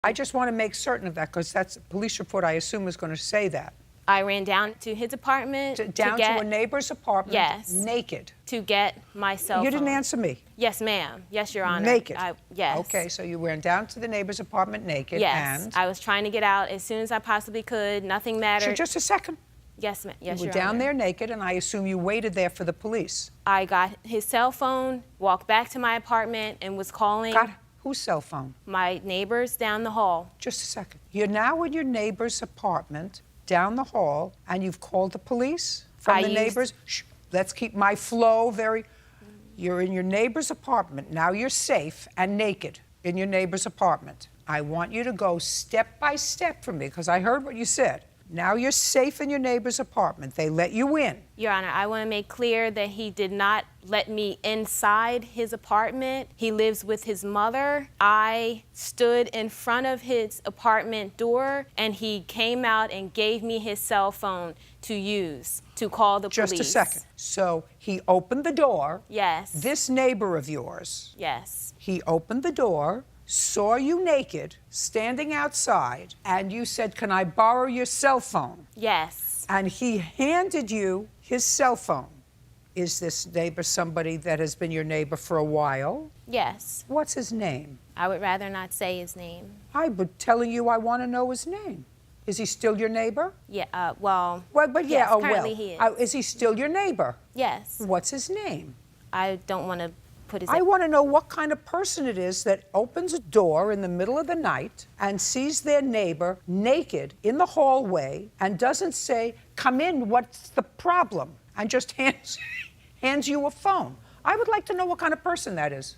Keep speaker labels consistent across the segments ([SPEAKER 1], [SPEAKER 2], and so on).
[SPEAKER 1] I just want to make certain of that because that's a police report, I assume, is going to say that.
[SPEAKER 2] I ran down to his apartment.
[SPEAKER 1] To a neighbor's apartment?
[SPEAKER 2] Yes.
[SPEAKER 1] Naked?
[SPEAKER 2] To get my cell phone.
[SPEAKER 1] You didn't answer me.
[SPEAKER 2] Yes, ma'am. Yes, Your Honor.
[SPEAKER 1] Naked?
[SPEAKER 2] Yes.
[SPEAKER 1] Okay, so you ran down to the neighbor's apartment naked,
[SPEAKER 2] yes.
[SPEAKER 1] and?
[SPEAKER 2] I was trying to get out as soon as I possibly could. Nothing mattered.
[SPEAKER 1] So just a second.
[SPEAKER 2] Yes, ma'am. Yes,
[SPEAKER 1] you were
[SPEAKER 2] Your
[SPEAKER 1] down
[SPEAKER 2] Honor.
[SPEAKER 1] there naked, and I assume you waited there for the police.
[SPEAKER 2] I got his cell phone, walked back to my apartment, and was calling.
[SPEAKER 1] Got whose cell phone?
[SPEAKER 2] My neighbors down the hall.
[SPEAKER 1] Just a second. You're now in your neighbor's apartment down the hall, and you've called the police from the neighbors? Shh, let's keep my flow very... You're in your neighbor's apartment. Now you're safe and naked in your neighbor's apartment. I want you to go step by step for me, because I heard what you said. Now you're safe in your neighbor's apartment. They let you in.
[SPEAKER 2] Your Honor, I want to make clear that he did not let me inside his apartment. He lives with his mother. I stood in front of his apartment door, and he came out and gave me his cell phone to use to call the police.
[SPEAKER 1] Just a second. So he opened the door.
[SPEAKER 2] Yes.
[SPEAKER 1] This neighbor of yours.
[SPEAKER 2] Yes.
[SPEAKER 1] He opened the door, saw you naked, standing outside, and you said, "Can I borrow your cell phone?"
[SPEAKER 2] Yes.
[SPEAKER 1] And he handed you his cell phone. Is this neighbor somebody that has been your neighbor for a while?
[SPEAKER 2] Yes.
[SPEAKER 1] What's his name?
[SPEAKER 2] I would rather not say his name.
[SPEAKER 1] I'm telling you I want to know his name. Is he still your neighbor?
[SPEAKER 2] Yeah, well,
[SPEAKER 1] but
[SPEAKER 2] yes,
[SPEAKER 1] yeah,
[SPEAKER 2] currently he is.
[SPEAKER 1] Is he still your neighbor?
[SPEAKER 2] Yes.
[SPEAKER 1] What's his name?
[SPEAKER 2] I don't want to put his...
[SPEAKER 1] I want to know what kind of person it is that opens a door in the middle of the night and sees their neighbor naked in the hallway and doesn't say, "Come in, what's the problem?" and just hands you a phone. I would like to know what kind of person that is.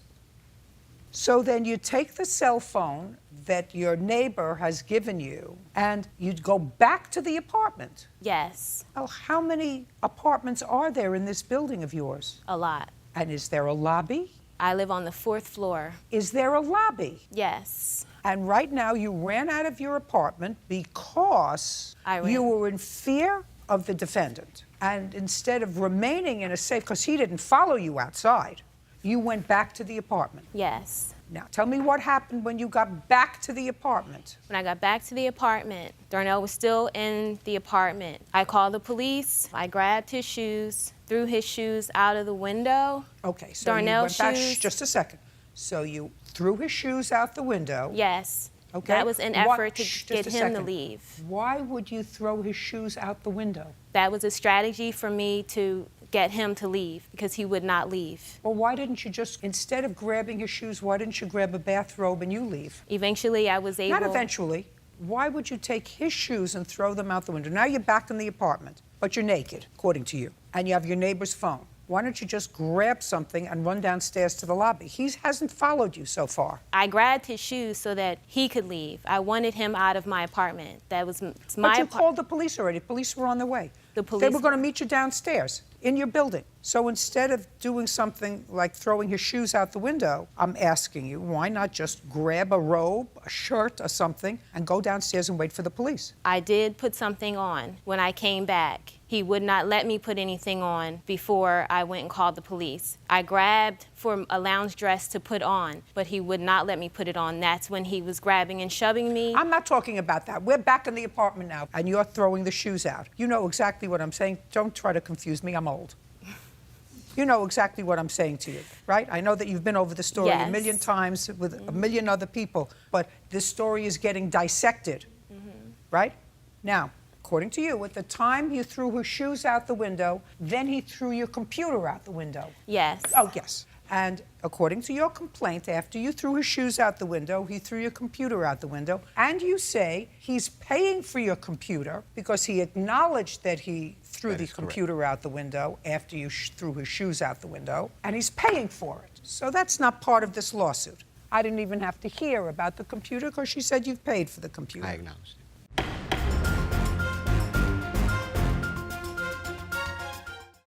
[SPEAKER 1] So then you take the cell phone that your neighbor has given you and you'd go back to the apartment.
[SPEAKER 2] Yes.
[SPEAKER 1] Oh, how many apartments are there in this building of yours?
[SPEAKER 2] A lot.
[SPEAKER 1] And is there a lobby?
[SPEAKER 2] I live on the 4th floor.
[SPEAKER 1] Is there a lobby?
[SPEAKER 2] Yes.
[SPEAKER 1] And right now you ran out of your apartment because you were in fear of the defendant. And instead of remaining in a safe, because he didn't follow you outside, you went back to the apartment.
[SPEAKER 2] Yes.
[SPEAKER 1] Now, tell me what happened when you got back to the apartment.
[SPEAKER 2] When I got back to the apartment, Darnell was still in the apartment. I called the police. I grabbed his shoes, threw his shoes out of the window.
[SPEAKER 1] Okay, so
[SPEAKER 2] Darnell's
[SPEAKER 1] you went back,
[SPEAKER 2] shoes.
[SPEAKER 1] just a second. So you threw his shoes out the window.
[SPEAKER 2] Yes.
[SPEAKER 1] Okay.
[SPEAKER 2] That was an effort to get him to leave.
[SPEAKER 1] Why would you throw his shoes out the window?
[SPEAKER 2] That was a strategy for me to get him to leave because he would not leave.
[SPEAKER 1] Well, why didn't you just, instead of grabbing his shoes, why didn't you grab a bathrobe and you leave?
[SPEAKER 2] Eventually, I was able...
[SPEAKER 1] Not eventually. Why would you take his shoes and throw them out the window? Now you're back in the apartment, but you're naked, according to you, and you have your neighbor's phone. Why don't you just grab something and run downstairs to the lobby? He hasn't followed you so far.
[SPEAKER 2] I grabbed his shoes so that he could leave. I wanted him out of my apartment. That was my
[SPEAKER 1] But you called the police already. Police were on their way.
[SPEAKER 2] The police...
[SPEAKER 1] They were going to meet you downstairs in your building. So instead of doing something like throwing his shoes out the window, I'm asking you, why not just grab a robe, a shirt or something, and go downstairs and wait for the police?
[SPEAKER 2] I did put something on when I came back. He would not let me put anything on before I went and called the police. I grabbed for a lounge dress to put on, but he would not let me put it on. That's when he was grabbing and shoving me.
[SPEAKER 1] I'm not talking about that. We're back in the apartment now, and you're throwing the shoes out. You know exactly what I'm saying. Don't try to confuse me. I'm old. You know exactly what I'm saying to you, right? I know that you've been over the story a million times with a million other people, but this story is getting dissected, right? Now, according to you, at the time you threw his shoes out the window, then he threw your computer out the window.
[SPEAKER 2] Yes.
[SPEAKER 1] Oh, yes. And according to your complaint, after you threw his shoes out the window, he threw your computer out the window, and you say he's paying for your computer because he acknowledged that he threw the computer out the window after you threw his shoes out the window, and he's paying for it. So that's not part of this lawsuit. I didn't even have to hear about the computer because she said you've paid for the computer.
[SPEAKER 3] I acknowledge.